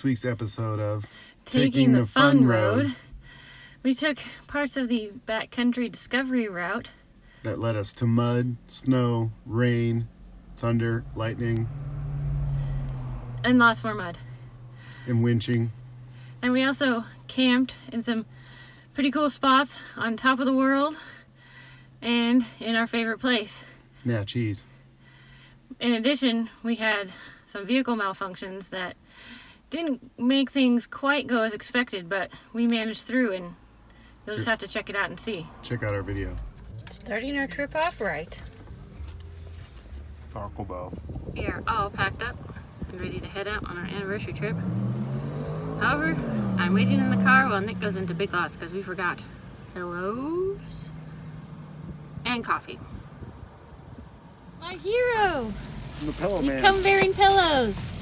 week's episode of Taking the Fun Road. We took parts of the backcountry discovery route that led us to mud, snow, rain, thunder, lightning, and lots more mud. and winching. And we also camped in some pretty cool spots on top of the world and in our favorite place. Yeah, cheese. In addition, we had some vehicle malfunctions that didn't make things quite go as expected, but we managed through, and you'll just have to check it out and see. Check out our video. Starting our trip off right. Taco Bell. We are all packed up and ready to head out on our anniversary trip. However, I'm waiting in the car while Nick goes into Big Lots because we forgot hellos and coffee. Our hero! The Pillow You Man. come bearing pillows.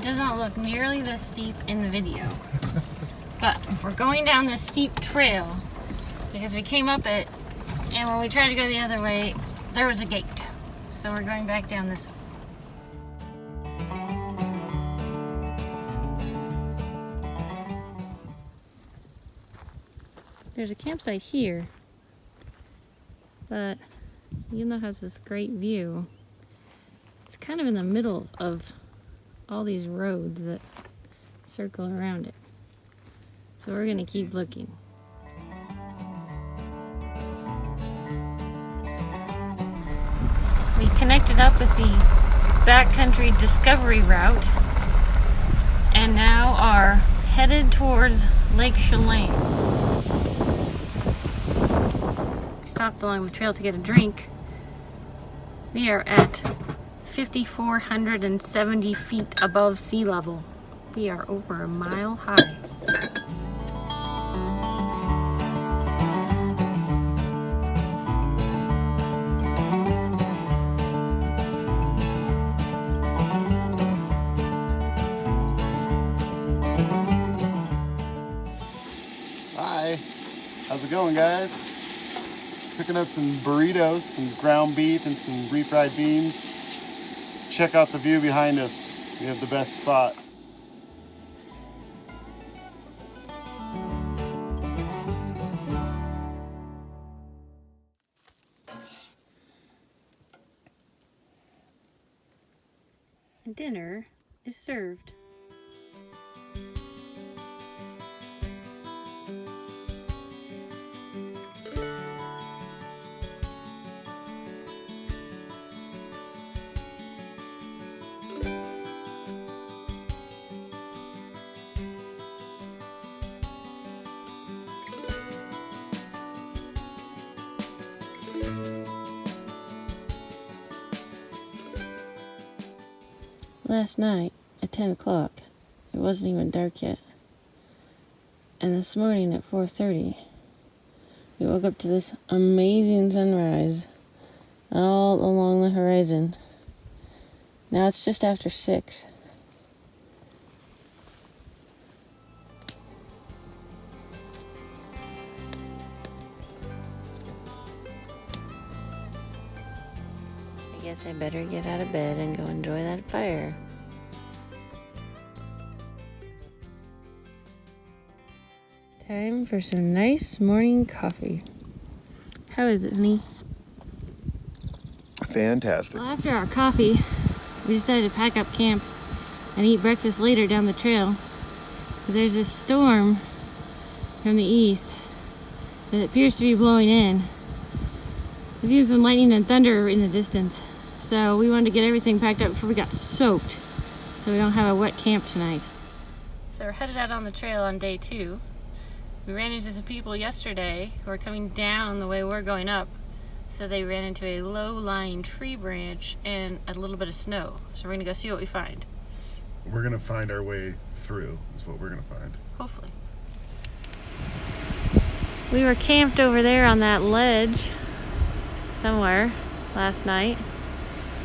Does not look nearly this steep in the video, but we're going down this steep trail because we came up it, and when we tried to go the other way there was a gate, so we're going back down this way. There's a campsite here, but even though it has this great view, it's kind of in the middle of all these roads that circle around it. So we're gonna keep looking. We connected up with the backcountry discovery route and now are headed towards Lake Chelan. We stopped along the trail to get a drink. We are at 5,470 feet above sea level. We are over a mile high. Hi. How's it going, guys? Picking up some burritos, some ground beef, and some refried beans. Check out the view behind us. We have the best spot. Dinner is served. Last night at 10 o'clock, it wasn't even dark yet. And this morning at 4:30, we woke up to this amazing sunrise all along the horizon. Now it's just after 6. I guess I better get out of bed and go enjoy that fire. Time for some nice morning coffee. How is it, honey? fantastic. Well, after our coffee, we decided to pack up camp and eat breakfast later down the trail. But there's this storm from the east that appears to be blowing in. There's even some lightning and thunder in the distance. So we wanted to get everything packed up before we got soaked, so we don't have a wet camp tonight. So we're headed out on the trail on day 2. We ran into some people yesterday who are coming down the way we're going up. So they ran into a low-lying tree branch and a little bit of snow. So we're gonna go see what we find. We're gonna find our way through, is what we're gonna find. Hopefully. We were camped over there on that ledge somewhere last night.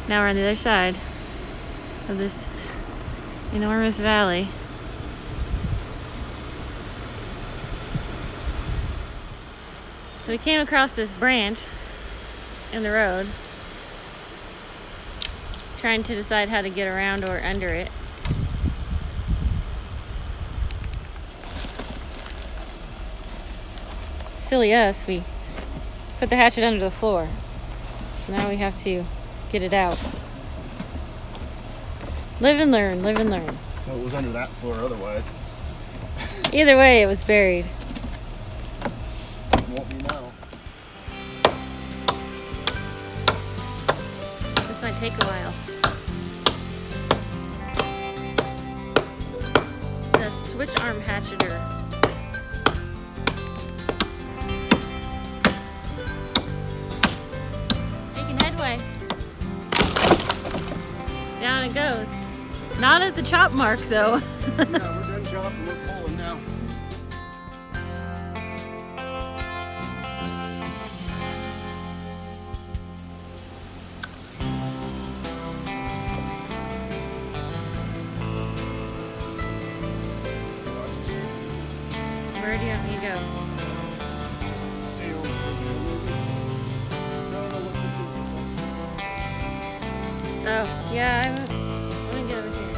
Now we're on the other side of this enormous valley. So we came across this branch in the road, trying to decide how to get around or under it. Silly us, we put the hatchet under the floor. So now we have to get it out. Live and learn, live and learn. Well, it was under that floor otherwise. Either way, it was buried. Won't be now. This might take a while. The switch arm hatcheter. Making headway. Down it goes. Not at the chop mark though. Yeah, we're done chopping, we're pulling now. Where do you want me to go? Just stay over here. No, what this is. Oh, yeah, let me get over here.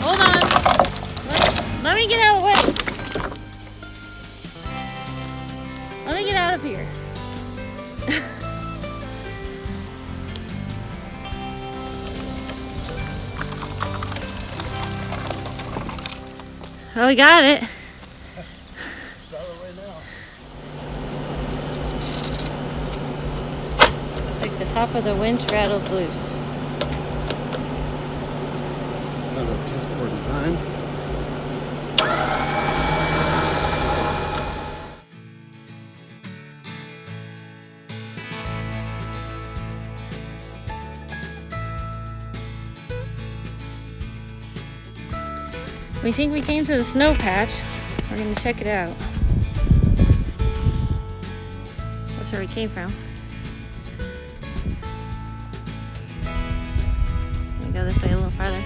Hold on. Let me get out of the way. Let me get out of here. Oh, we got it. It's out of the way now. It's like the top of the winch rattled loose. Another piss poor design. We think we came to the snow patch. We're gonna check it out. That's where we came from. Gonna go this way a little farther.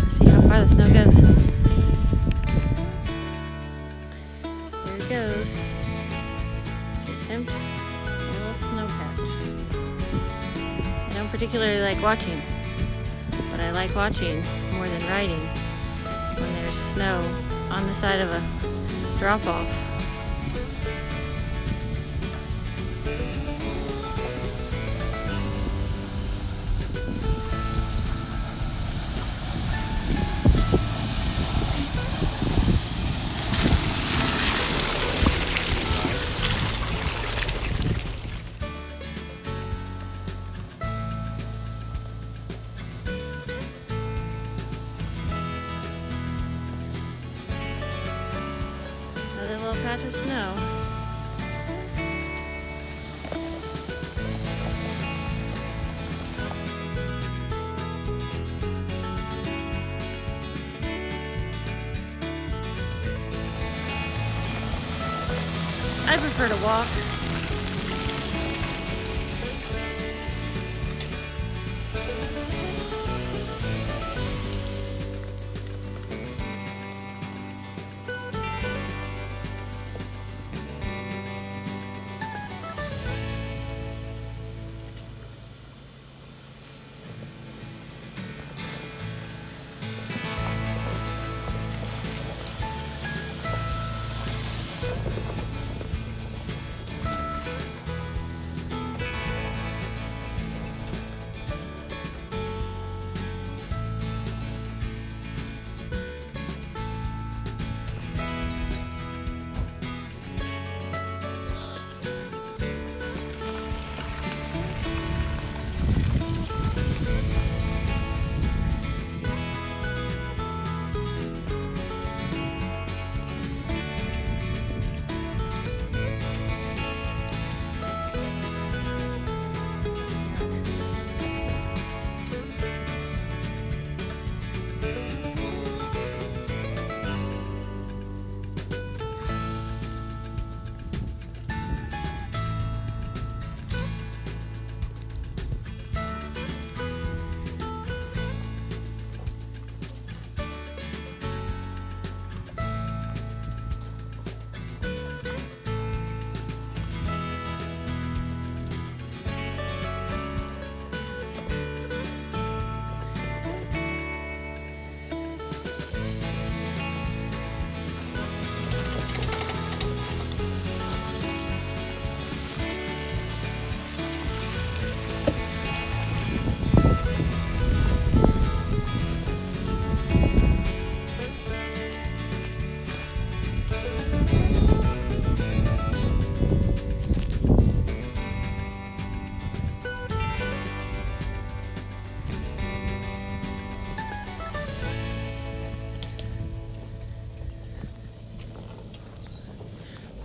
See how far the snow goes. Here it goes. To attempt a little snow patch. I don't particularly like watching, but I like watching more than riding when there's snow on the side of a drop-off. Another little patch of snow. I prefer to walk.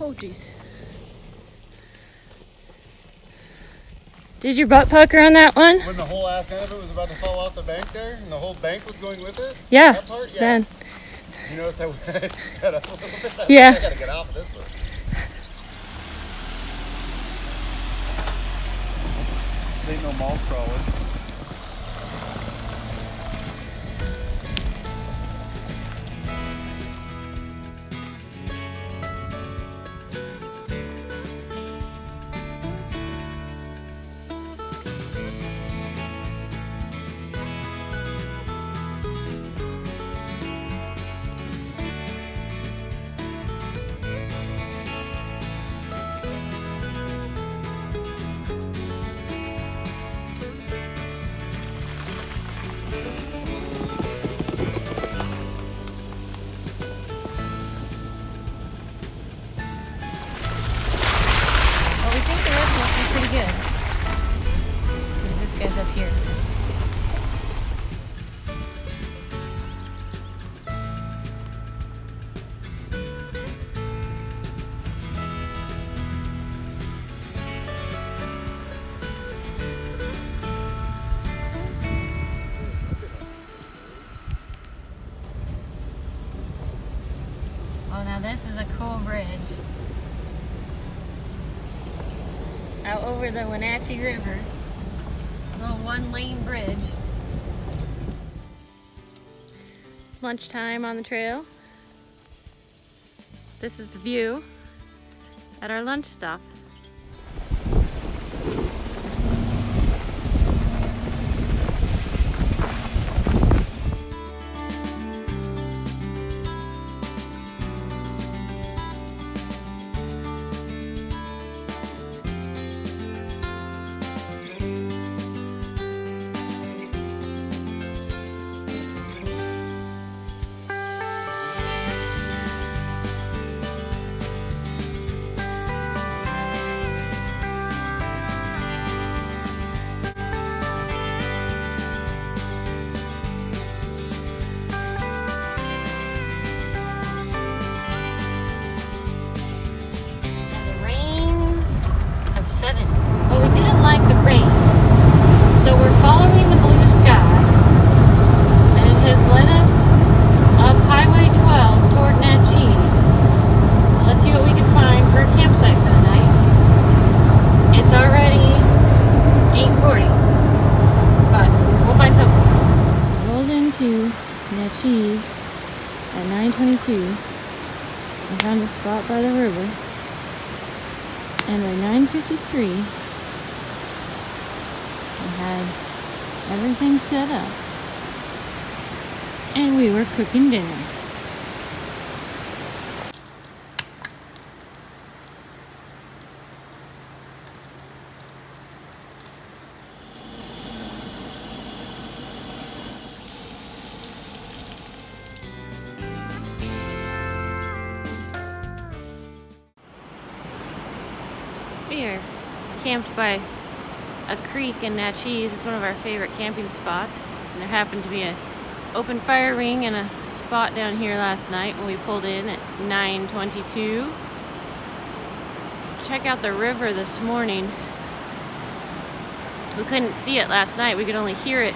Oh, jeez. Did your butt pucker on that one? When the whole ass end of it was about to fall off the bank there, and the whole bank was going with it? Yeah. That part? Yeah. Then. You notice I sped up a little bit? Yeah. I gotta get off of this one. This ain't no mulch crawler. Well, we think the rest must be pretty good. Because this guy's up here. Oh, now this is a cool bridge. Out over the Wenatchee River. It's a little one-lane bridge. Lunchtime on the trail. This is the view at our lunch stop. But we didn't like the rain, so we're following the blue sky, and it has led us up Highway 12 toward Natchez. So let's see what we can find for a campsite for the night. It's already 8:40, but we'll find something. Rolled into Natchez at 9:22 and found a spot by the river. And by 9:53, we had everything set up. And we were cooking dinner. We are camped by a creek in Natchez. It's one of our favorite camping spots. And there happened to be an open fire ring and a spot down here last night when we pulled in at 9:22. Check out the river this morning. We couldn't see it last night. We could only hear it.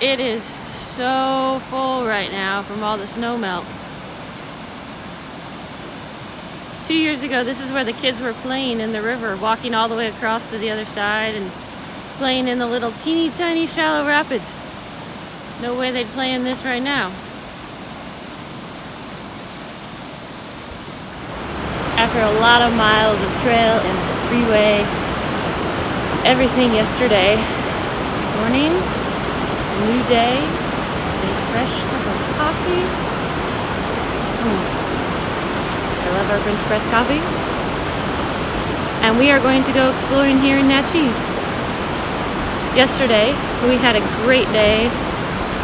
It is so full right now from all the snow melt. 2 years ago, this is where the kids were playing in the river, walking all the way across to the other side and playing in the little teeny tiny shallow rapids. No way they'd play in this right now. After a lot of miles of trail and freeway, everything yesterday, this morning, it's a new day, a fresh cup of coffee. I love our French press coffee. And we are going to go exploring here in Natchez. Yesterday, we had a great day.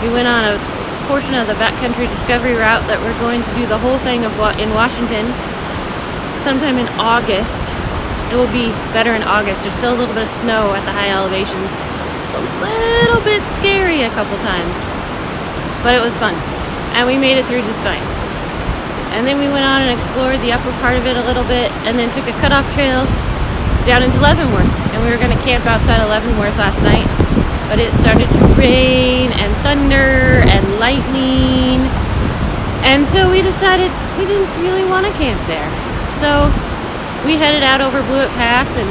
We went on a portion of the backcountry discovery route that we're going to do the whole thing of in Washington sometime in August. It will be better in August. There's still a little bit of snow at the high elevations. It's a little bit scary a couple times, but it was fun. And we made it through just fine. And then we went on and explored the upper part of it a little bit, and then took a cutoff trail down into Leavenworth. And we were going to camp outside of Leavenworth last night, but it started to rain and thunder and lightning, and so we decided we didn't really want to camp there. So we headed out over Blewett Pass and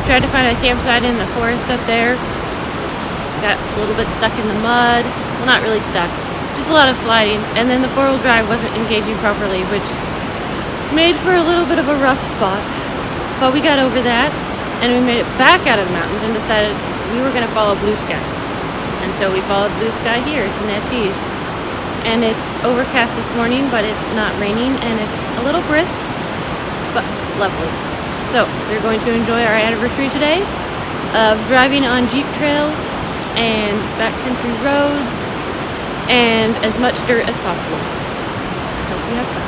tried to find a campsite in the forest up there. Got a little bit stuck in the mud. Well, not really stuck, just a lot of sliding. And then the four-wheel drive wasn't engaging properly, which made for a little bit of a rough spot. But we got over that, and we made it back out of the mountains and decided we were going to follow Blue Sky. And so we followed Blue Sky here to Natchez. And it's overcast this morning, but it's not raining, and it's a little brisk, but lovely. So we're going to enjoy our anniversary today of driving on Jeep trails and backcountry roads and as much dirt as possible. Hope you have fun.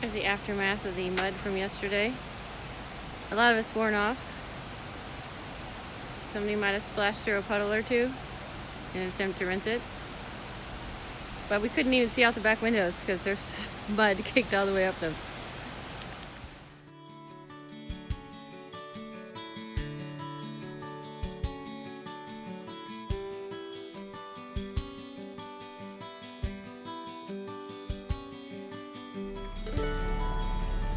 There's the aftermath of the mud from yesterday. A lot of it's worn off. Somebody might have splashed through a puddle or two in an attempt to rinse it. But we couldn't even see out the back windows because there's mud kicked all the way up them.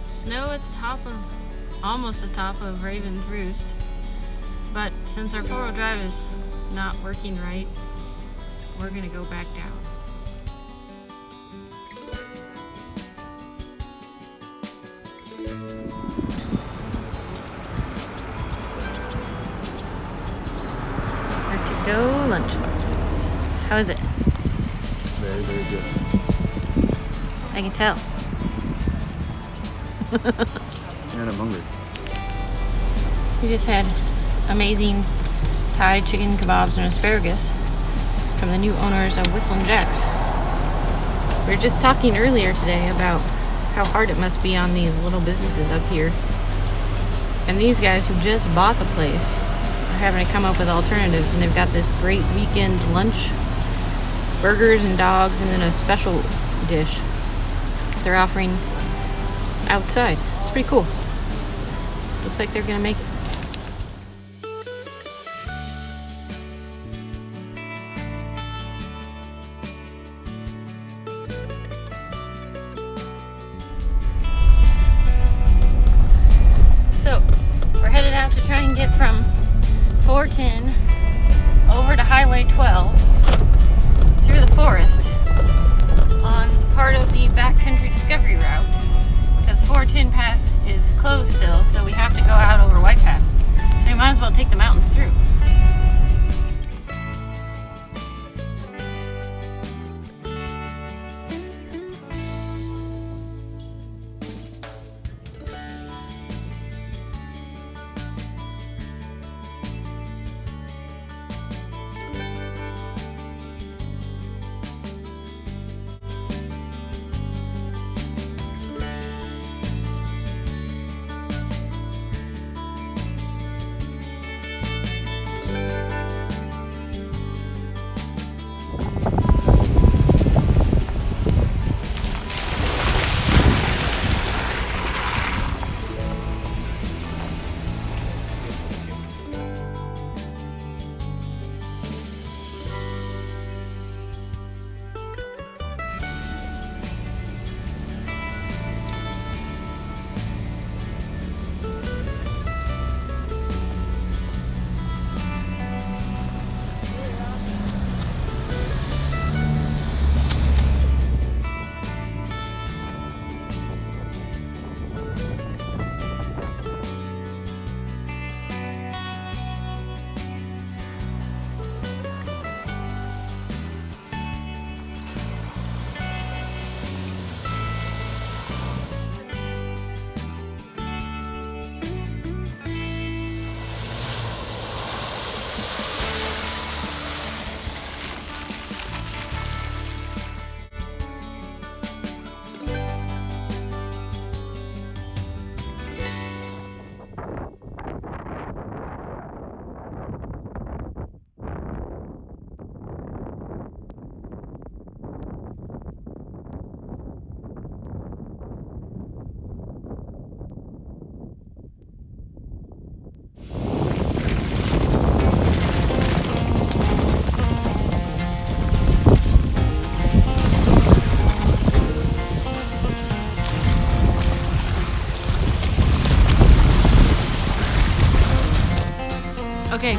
Snow at the top of, almost the top of Raven's Roost. But since our four-wheel drive is not working right, we're gonna go back down. Where to go lunchboxes. How is it? Very, very good. I can tell. And I'm hungry. We just had amazing Thai chicken kebabs and asparagus from the new owners of Whistling Jack's. We were just talking earlier today about how hard it must be on these little businesses up here. And these guys who just bought the place are having to come up with alternatives, and they've got this great weekend lunch, burgers and dogs, and then a special dish they're offering outside. It's pretty cool. Looks like they're gonna make it. So we're headed out to try and get from 410 over to Highway 12 through the forest on part of the backcountry discovery route, because 410 Pass is closed still, so we have to go out over White Pass. So we might as well take the mountains through.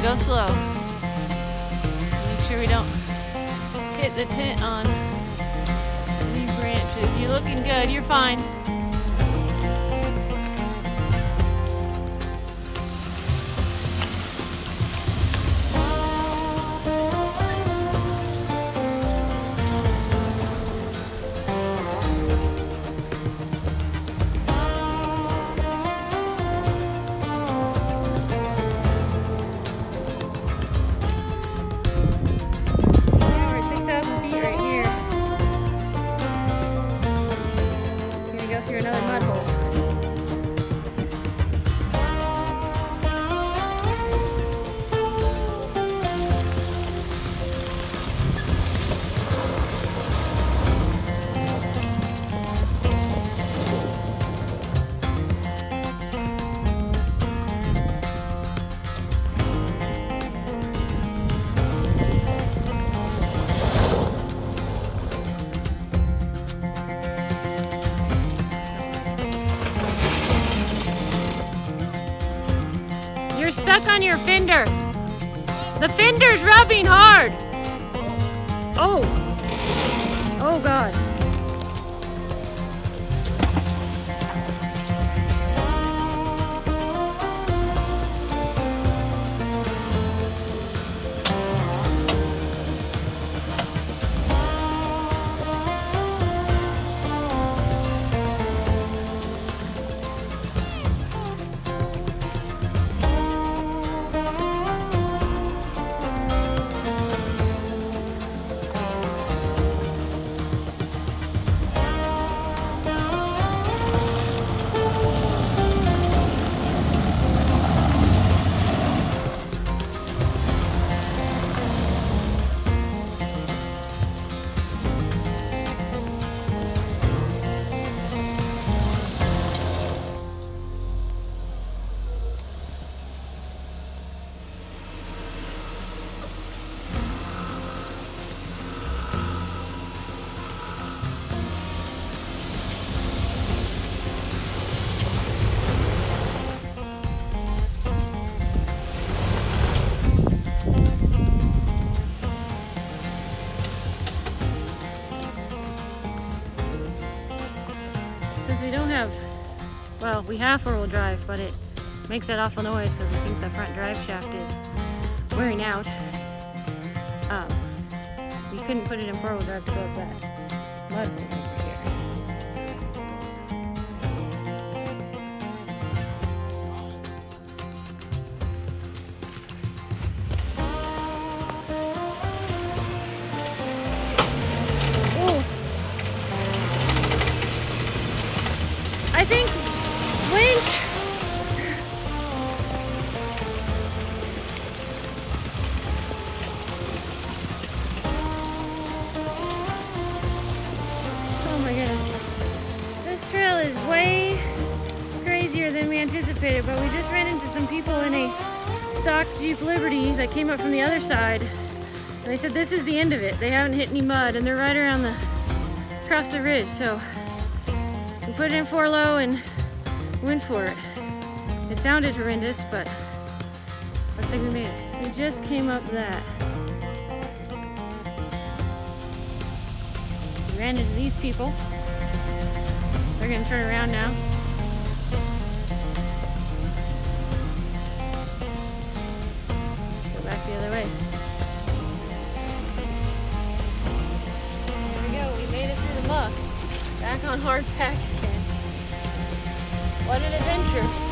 go slow. Make sure we don't hit the tent on any branches. You're looking good, you're fine. Through another mud hole. You're stuck on your fender. The fender's rubbing hard. Oh. Oh God. Since we don't have, well, we have four-wheel drive, but it makes that awful noise because we think the front drive shaft is wearing out. We couldn't put it in four-wheel drive to go up that mud hole over here. I think winch. Oh my goodness. This trail is way crazier than we anticipated, but we just ran into some people in a stock Jeep Liberty that came up from the other side. And they said this is the end of it. They haven't hit any mud and they're right around across the ridge. So we put it in 4-low and went for it. It sounded horrendous, but looks like we made it. We just came up that. We ran into these people. They're gonna turn around now. Go back the other way. There we go, we made it through the muck. Back on hard pack again. What an adventure.